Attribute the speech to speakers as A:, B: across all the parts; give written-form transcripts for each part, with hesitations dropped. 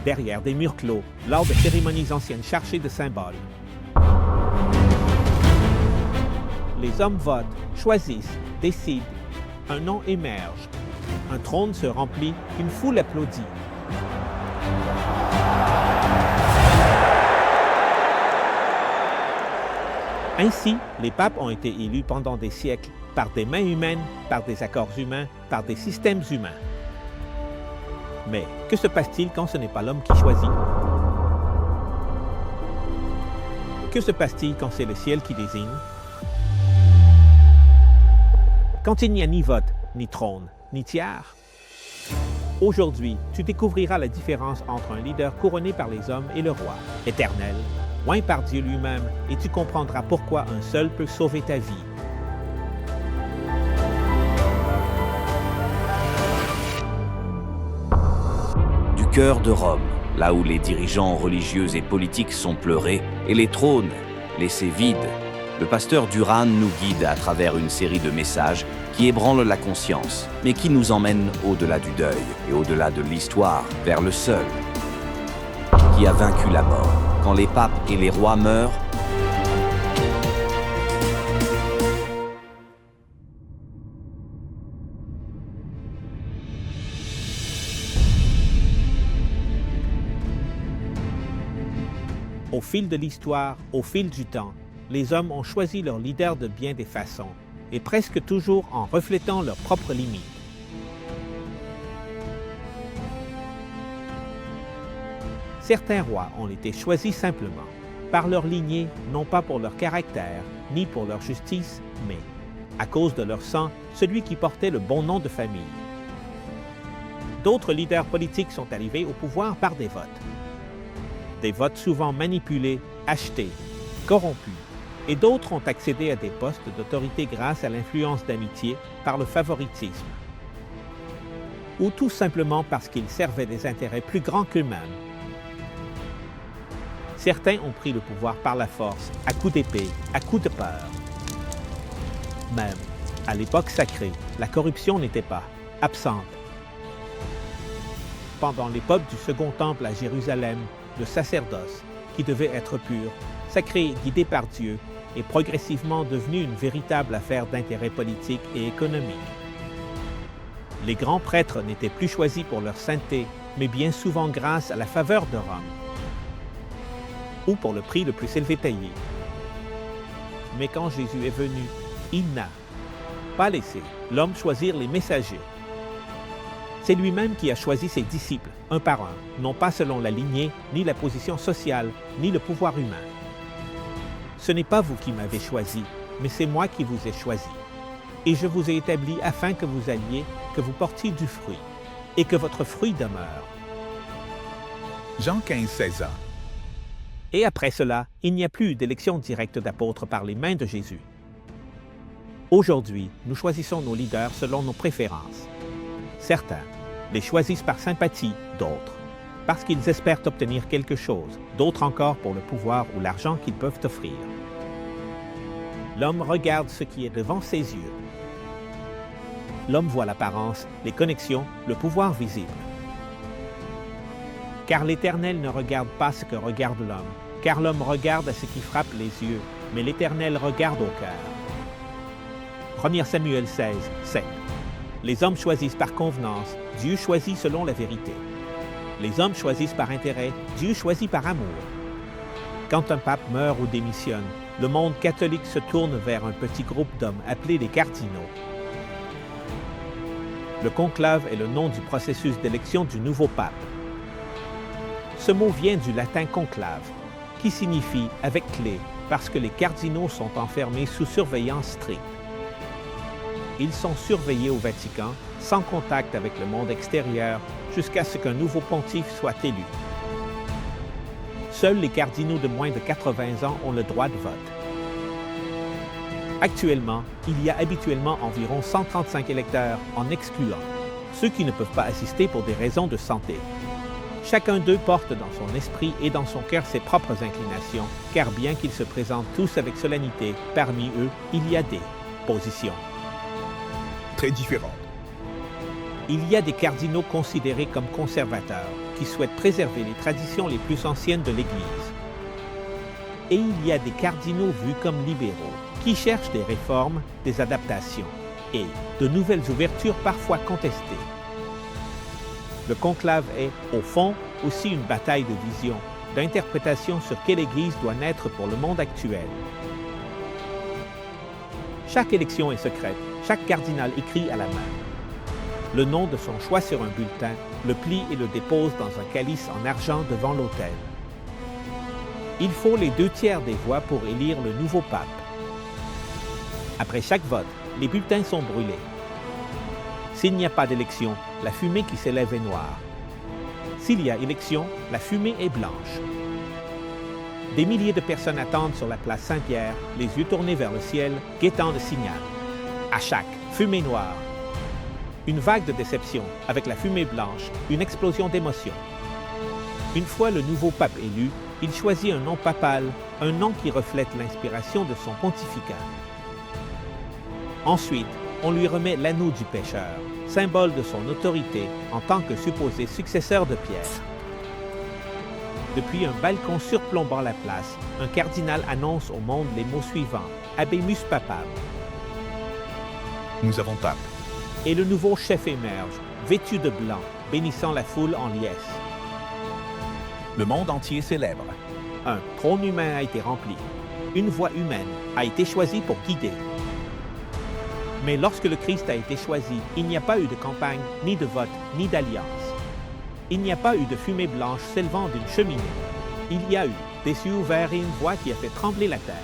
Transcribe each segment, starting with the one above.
A: derrière des murs clos, lors de cérémonies anciennes chargées de symboles. Les hommes votent, choisissent, décident. Un nom émerge. Un trône se remplit, une foule applaudit. Ainsi, les papes ont été élus pendant des siècles par des mains humaines, par des accords humains, par des systèmes humains. Mais que se passe-t-il quand ce n'est pas l'homme qui choisit? Que se passe-t-il quand c'est le ciel qui désigne? Quand il n'y a ni vote, ni trône, ni tiers? Aujourd'hui, tu découvriras la différence entre un leader couronné par les hommes et le roi, éternel, oint par Dieu lui-même, et tu comprendras pourquoi un seul peut sauver ta vie.
B: Du cœur de Rome, là où les dirigeants religieux et politiques sont pleurés et les trônes laissés vides, le pasteur Duran nous guide à travers une série de messages qui ébranlent la conscience, mais qui nous emmènent au-delà du deuil et au-delà de l'histoire, vers le seul qui a vaincu la mort. Quand les papes et les rois meurent,
A: au fil de l'histoire, au fil du temps, les hommes ont choisi leur leader de bien des façons, et presque toujours en reflétant leurs propres limites. Certains rois ont été choisis simplement, par leur lignée, non pas pour leur caractère, ni pour leur justice, mais, à cause de leur sang, celui qui portait le bon nom de famille. D'autres leaders politiques sont arrivés au pouvoir par des votes. Des votes souvent manipulés, achetés, corrompus, et d'autres ont accédé à des postes d'autorité grâce à l'influence d'amitié par le favoritisme, ou tout simplement parce qu'ils servaient des intérêts plus grands qu'eux-mêmes. Certains ont pris le pouvoir par la force, à coups d'épée, à coups de peur. Même, à l'époque sacrée, la corruption n'était pas absente. Pendant l'époque du Second Temple à Jérusalem, le sacerdoce, qui devait être pur, sacré et guidé par Dieu, est progressivement devenu une véritable affaire d'intérêt politique et économique. Les grands prêtres n'étaient plus choisis pour leur sainteté, mais bien souvent grâce à la faveur de Rome, ou pour le prix le plus élevé payé. Mais quand Jésus est venu, il n'a pas laissé l'homme choisir les messagers. C'est lui-même qui a choisi ses disciples, un par un, non pas selon la lignée, ni la position sociale, ni le pouvoir humain. Ce n'est pas vous qui m'avez choisi, mais c'est moi qui vous ai choisi. Et je vous ai établi afin que vous alliez, que vous portiez du fruit, et que votre fruit demeure.
C: Jean 15, 16 ans.
A: Et après cela, il n'y a plus d'élection directe d'apôtres par les mains de Jésus. Aujourd'hui, nous choisissons nos leaders selon nos préférences. Certains les choisissent par sympathie, d'autres parce qu'ils espèrent obtenir quelque chose, d'autres encore pour le pouvoir ou l'argent qu'ils peuvent offrir. L'homme regarde ce qui est devant ses yeux. L'homme voit l'apparence, les connexions, le pouvoir visible. Car l'Éternel ne regarde pas ce que regarde l'homme, car l'homme regarde à ce qui frappe les yeux, mais l'Éternel regarde au cœur. 1 Samuel 16, 7. Les hommes choisissent par convenance, Dieu choisit selon la vérité. Les hommes choisissent par intérêt, Dieu choisit par amour. Quand un pape meurt ou démissionne, le monde catholique se tourne vers un petit groupe d'hommes appelés les cardinaux. Le conclave est le nom du processus d'élection du nouveau pape. Ce mot vient du latin conclave, qui signifie « avec clé » parce que les cardinaux sont enfermés sous surveillance stricte. Ils sont surveillés au Vatican, sans contact avec le monde extérieur, jusqu'à ce qu'un nouveau pontife soit élu. Seuls les cardinaux de moins de 80 ans ont le droit de vote. Actuellement, il y a habituellement environ 135 électeurs, en excluant ceux qui ne peuvent pas assister pour des raisons de santé. Chacun d'eux porte dans son esprit et dans son cœur ses propres inclinations, car bien qu'ils se présentent tous avec solennité, parmi eux, il y a des positions
C: Très différentes.
A: Il y a des cardinaux considérés comme conservateurs, qui souhaitent préserver les traditions les plus anciennes de l'Église. Et il y a des cardinaux vus comme libéraux, qui cherchent des réformes, des adaptations et de nouvelles ouvertures parfois contestées. Le conclave est, au fond, aussi une bataille de vision, d'interprétation sur quelle Église doit naître pour le monde actuel. Chaque élection est secrète, chaque cardinal écrit à la main le nom de son choix sur un bulletin, le plie et le dépose dans un calice en argent devant l'autel. Il faut les 2/3 des voix pour élire le nouveau pape. Après chaque vote, les bulletins sont brûlés. S'il n'y a pas d'élection, la fumée qui s'élève est noire. S'il y a élection, la fumée est blanche. Des milliers de personnes attendent sur la place Saint-Pierre, les yeux tournés vers le ciel, guettant le signal. À chaque fumée noire, une vague de déception avec la fumée blanche, une explosion d'émotion. Une fois le nouveau pape élu, il choisit un nom papal, un nom qui reflète l'inspiration de son pontificat. Ensuite, on lui remet l'anneau du pécheur, symbole de son autorité en tant que supposé successeur de Pierre. Depuis un balcon surplombant la place, un cardinal annonce au monde les mots suivants, Habemus Papam.
C: Nous avons pape.
A: Et le nouveau chef émerge, vêtu de blanc, bénissant la foule en liesse.
C: Le monde entier célèbre.
A: Un trône humain a été rempli. Une voix humaine a été choisie pour guider. Mais lorsque le Christ a été choisi, il n'y a pas eu de campagne, ni de vote, ni d'alliance. Il n'y a pas eu de fumée blanche s'élevant d'une cheminée. Il y a eu des cieux ouverts et une voix qui a fait trembler la terre.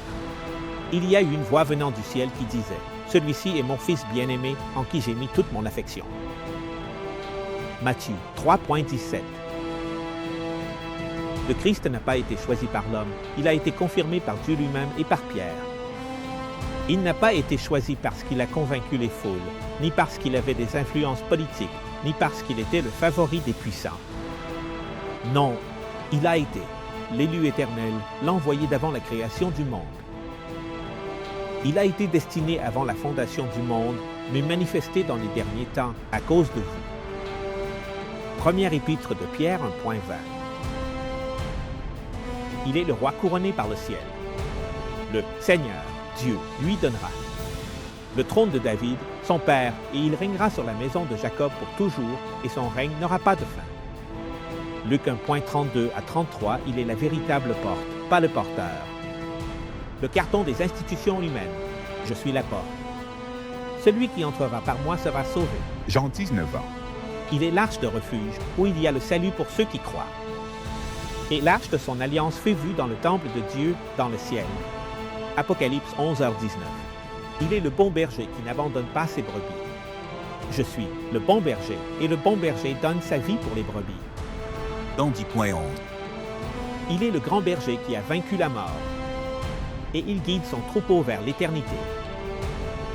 A: Il y a eu une voix venant du ciel qui disait « Celui-ci est mon Fils bien-aimé, en qui j'ai mis toute mon affection. » Matthieu 3.17. Le Christ n'a pas été choisi par l'homme, il a été confirmé par Dieu lui-même et par Pierre. Il n'a pas été choisi parce qu'il a convaincu les foules, ni parce qu'il avait des influences politiques, ni parce qu'il était le favori des puissants. Non, il a été l'élu éternel, l'envoyé d'avant la création du monde. Il a été destiné avant la fondation du monde, mais manifesté dans les derniers temps à cause de vous. Première épître de Pierre 1.20. Il est le roi couronné par le ciel. Le Seigneur, Dieu, lui donnera le trône de David, son père, et il régnera sur la maison de Jacob pour toujours, et son règne n'aura pas de fin. Luc 1.32 à 33, il est la véritable porte, pas le porteur. Le carton des institutions humaines. Je suis la porte. Celui qui entrera par moi sera sauvé.
C: Jean 19 ans.
A: Il est l'arche de refuge, où il y a le salut pour ceux qui croient. Et l'arche de son alliance fut vue dans le temple de Dieu, dans le ciel. Apocalypse 11h19. Il est le bon berger qui n'abandonne pas ses brebis. Je suis le bon berger, et le bon berger donne sa vie pour les brebis.
C: Don 10.11.
A: Il est le grand berger qui a vaincu la mort, et il guide son troupeau vers l'éternité.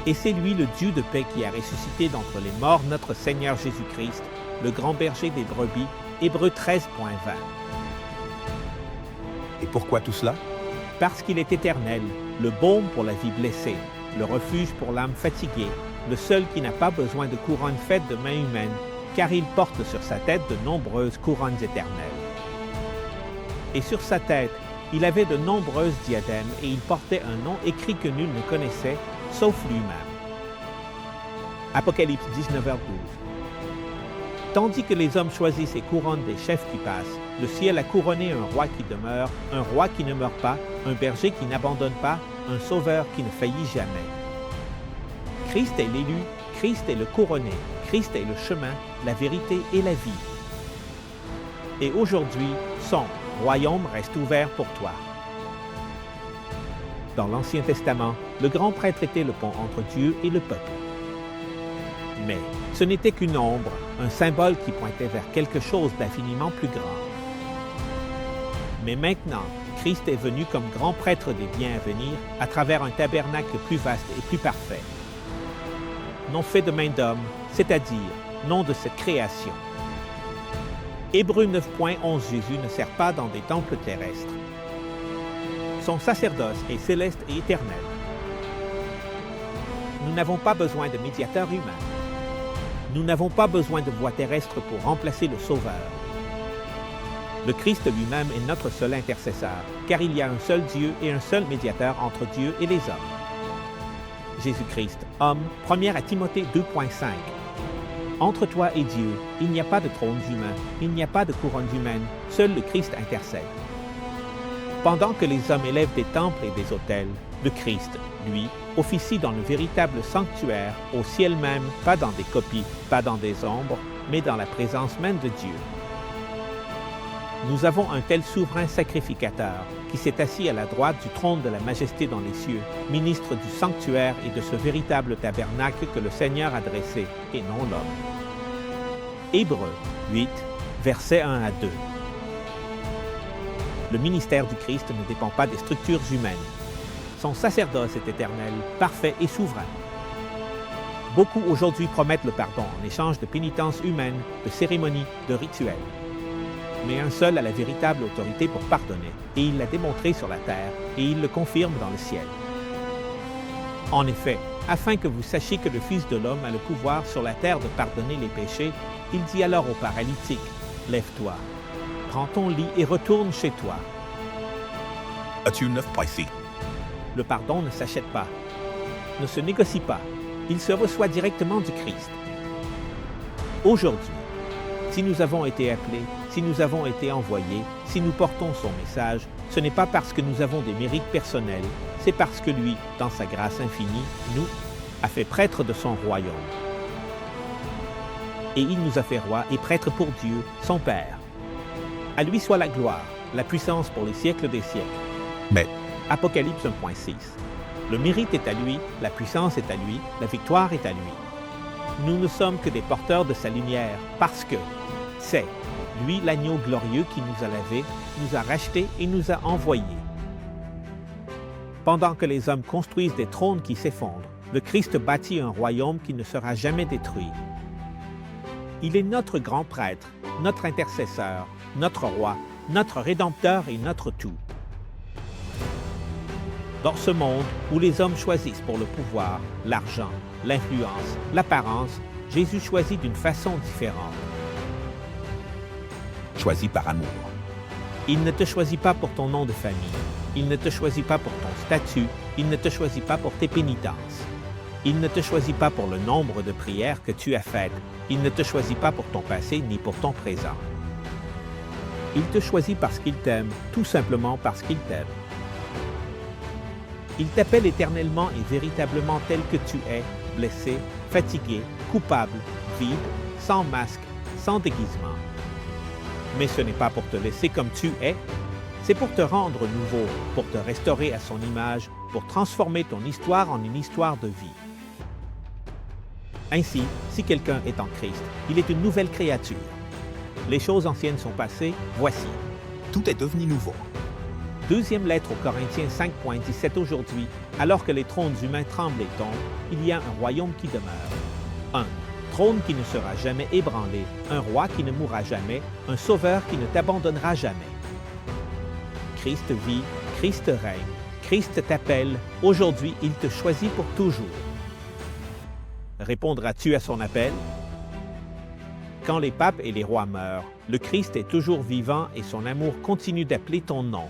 A: Et c'est lui le Dieu de paix qui a ressuscité d'entre les morts notre Seigneur Jésus-Christ, le grand berger des brebis, Hébreux 13.20.
C: Et pourquoi tout cela?
A: Parce qu'il est éternel, le baume pour la vie blessée, le refuge pour l'âme fatiguée, le seul qui n'a pas besoin de couronne faite de main humaine, car il porte sur sa tête de nombreuses couronnes éternelles. Et sur sa tête, il avait de nombreuses diadèmes et il portait un nom écrit que nul ne connaissait, sauf lui-même. Apocalypse 19h12. Tandis que les hommes choisissent ces couronnes des chefs qui passent, le ciel a couronné un roi qui demeure, un roi qui ne meurt pas, un berger qui n'abandonne pas, un sauveur qui ne faillit jamais. Christ est l'élu, Christ est le couronné, Christ est le chemin, la vérité et la vie. Et aujourd'hui, son royaume reste ouvert pour toi. Dans l'Ancien Testament, le grand prêtre était le pont entre Dieu et le peuple. Mais ce n'était qu'une ombre, un symbole qui pointait vers quelque chose d'infiniment plus grand. Mais maintenant, Christ est venu comme grand prêtre des biens à venir à travers un tabernacle plus vaste et plus parfait. Non fait de main d'homme, c'est-à-dire non de cette création. Hébreux 9.11 Jésus ne sert pas dans des temples terrestres. Son sacerdoce est céleste et éternel. Nous n'avons pas besoin de médiateur humain. Nous n'avons pas besoin de voie terrestre pour remplacer le Sauveur. Le Christ lui-même est notre seul intercesseur, car il y a un seul Dieu et un seul médiateur entre Dieu et les hommes. Jésus-Christ, homme, 1 Timothée 2.5. Entre toi et Dieu, il n'y a pas de trône humain, il n'y a pas de couronne humaine, seul le Christ intercède. Pendant que les hommes élèvent des temples et des autels, le Christ, lui, officie dans le véritable sanctuaire, au ciel même, pas dans des copies, pas dans des ombres, mais dans la présence même de Dieu. Nous avons un tel souverain sacrificateur qui s'est assis à la droite du trône de la majesté dans les cieux, ministre du sanctuaire et de ce véritable tabernacle que le Seigneur a dressé, et non l'homme. Hébreux 8, versets 1 à 2. Le ministère du Christ ne dépend pas des structures humaines. Son sacerdoce est éternel, parfait et souverain. Beaucoup aujourd'hui promettent le pardon en échange de pénitences humaines, de cérémonies, de rituels. Mais un seul a la véritable autorité pour pardonner, et il l'a démontré sur la terre, et il le confirme dans le ciel. En effet, afin que vous sachiez que le Fils de l'homme a le pouvoir sur la terre de pardonner les péchés, il dit alors au paralytique, « Lève-toi, prends ton lit et retourne chez toi. »
C: As-tu 9 ici?
A: Le pardon ne s'achète pas, ne se négocie pas, il se reçoit directement du Christ. Aujourd'hui, si nous avons été appelés, si nous avons été envoyés, si nous portons son message, ce n'est pas parce que nous avons des mérites personnels, c'est parce que lui, dans sa grâce infinie, nous a fait prêtres de son royaume. Et il nous a fait rois et prêtres pour Dieu, son Père. À lui soit la gloire, la puissance pour les siècles des siècles.
C: Mais
A: Apocalypse 1.6. Le mérite est à lui, la puissance est à lui, la victoire est à lui. Nous ne sommes que des porteurs de sa lumière, parce que c'est lui l'agneau glorieux qui nous a lavés, nous a rachetés et nous a envoyés. Pendant que les hommes construisent des trônes qui s'effondrent, le Christ bâtit un royaume qui ne sera jamais détruit. Il est notre grand prêtre, notre intercesseur, notre roi, notre rédempteur et notre tout. Dans ce monde où les hommes choisissent pour le pouvoir, l'argent, l'influence, l'apparence, Jésus choisit d'une façon différente.
C: choisi par amour.
A: Il ne te choisit pas pour ton nom de famille. Il ne te choisit pas pour ton statut. Il ne te choisit pas pour tes pénitences. Il ne te choisit pas pour le nombre de prières que tu as faites. Il ne te choisit pas pour ton passé ni pour ton présent. Il te choisit parce qu'il t'aime, tout simplement parce qu'il t'aime. Il t'appelle éternellement et véritablement tel que tu es, blessé, fatigué, coupable, vide, sans masque, sans déguisement. Mais ce n'est pas pour te laisser comme tu es, c'est pour te rendre nouveau, pour te restaurer à son image, pour transformer ton histoire en une histoire de vie. Ainsi, si quelqu'un est en Christ, il est une nouvelle créature. Les choses anciennes sont passées, voici.
C: Tout est devenu nouveau.
A: Deuxième lettre aux Corinthiens 5.17 aujourd'hui, alors que les trônes humains tremblent et tombent, il y a un royaume qui demeure. 1. Trône qui ne sera jamais ébranlé, un roi qui ne mourra jamais, un sauveur qui ne t'abandonnera jamais. Christ vit, Christ règne, Christ t'appelle, aujourd'hui il te choisit pour toujours. Répondras-tu à son appel? Quand les papes et les rois meurent, le Christ est toujours vivant et son amour continue d'appeler ton nom.